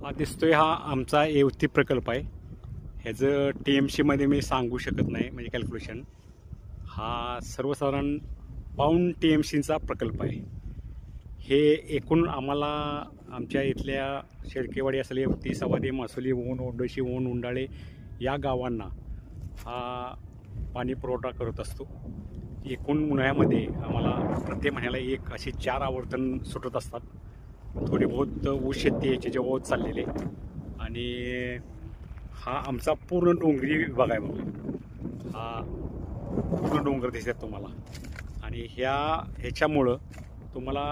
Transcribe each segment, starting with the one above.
हा दिसतोय हा आमचा येवती प्रकल्प आहे। ह्याचं TMC मध्ये मी सांगू शकत नाही, म्हणजे कॅल्क्युलेशन हा सर्वसाधारण पाऊण TMCचा प्रकल्प आहे। हे एकूण आम्हाला आमच्या इथल्या शेळकेवाडी असेल, येवती, सवादी, मासोली, ओन, ओंडोशी, ओन, उंडाळे या गावांना हा पाणी पुरवठा करत असतो। एकूण उन्हाळ्यामध्ये आम्हाला प्रत्येक महिन्याला एक असे 4 आवर्तन सुटत असतात। थोडी बहुत ऊस शेती याचे जेव्हा होत चाललेले आणि हा आमचा पूर्ण डोंगरी विभाग आहे बघा। हा पूर्ण डोंगर दिसतात तुम्हाला आणि ह्याच्यामुळं तुम्हाला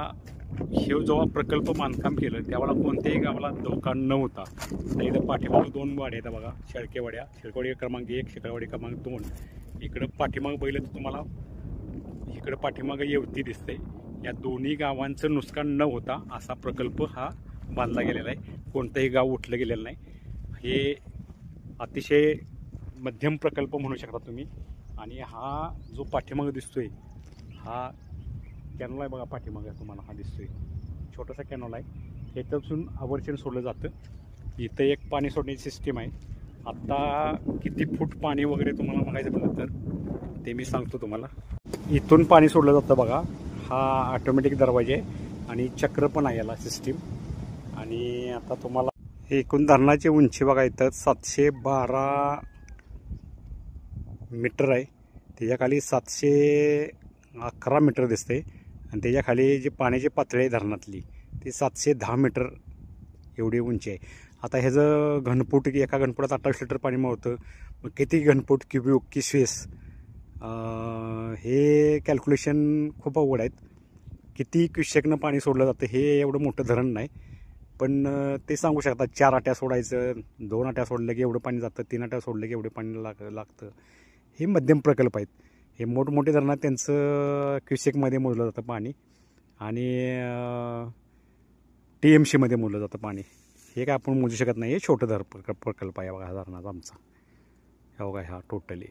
हे जेव्हा प्रकल्प बांधकाम केलं त्यावेळेला कोणत्याही गावाला धोका नव्हता। तर इथं पाठीमाग 2 वाड्या आहेत बघा, शेळकेवाडी क्रमांक 1, शेळकेवाडी क्रमांक 2। इकडं पाठीमाग बघितलं तर तुम्हाला इकडं पाठीमाग येवती दिसते। या दोन्ही गावांचं नुकसान न होता असा प्रकल्प हा बांधला गेलेला आहे। कोणतंही गाव उठलं गेलेलं नाही। हे अतिशय मध्यम प्रकल्प म्हणू शकता तुम्ही। आणि हा जो पाठीमाग दिसतोय हा कॅनॉल आहे बघा, पाठीमाग तुम्हाला हा दिसतोय छोटासा कॅनॉल आहे। ह्याच्यातून आवर्षण सोडलं जातं। इथं एक पाणी सोडण्याची सिस्टीम आहे। आता किती फूट पाणी वगैरे तुम्हाला बघायचं म्हणलं तर ते मी सांगतो तुम्हाला। इथून पाणी सोडलं जातं बघा, हा ऑटोमॅटिक दरवाजा आहे आणि चक्र पण आहे याला सिस्टीम। आणि आता तुम्हाला एकूण धरणाची उंची बघा, इथं 712 मीटर आहे। त्याच्याखाली 711 मीटर दिसते आणि त्याच्याखाली जी पाण्याची पातळी आहे धरणातली ती 710 मीटर एवढी उंची आहे। आता ह्याचं घनफूट एका घनफुटात 28 लिटर पाणी मावतं। मग किती घनफूट क्युबिक किस्वेस हे कॅल्क्युलेशन खूप अवघड आहेत। किती क्युसेकनं पाणी सोडलं जातं हे एवढं मोठं धरण नाही, पण ते सांगू शकतात 4 आट्या सोडायचं, 2 आट्या सोडलं की एवढं पाणी जातं, 3 आट्या सोडलं की एवढं पाणी लागतं। हे मध्यम प्रकल्प आहेत। हे मोठमोठे धरणात त्यांचं क्युसेकमध्ये मोजलं जातं पाणी आणि TMC मध्ये मोजलं जातं पाणी। हे काय आपण मोजू शकत नाही, हे छोटं प्रकल्प आहे बघा धरणाचा आमचा। हे बघा हा टोटली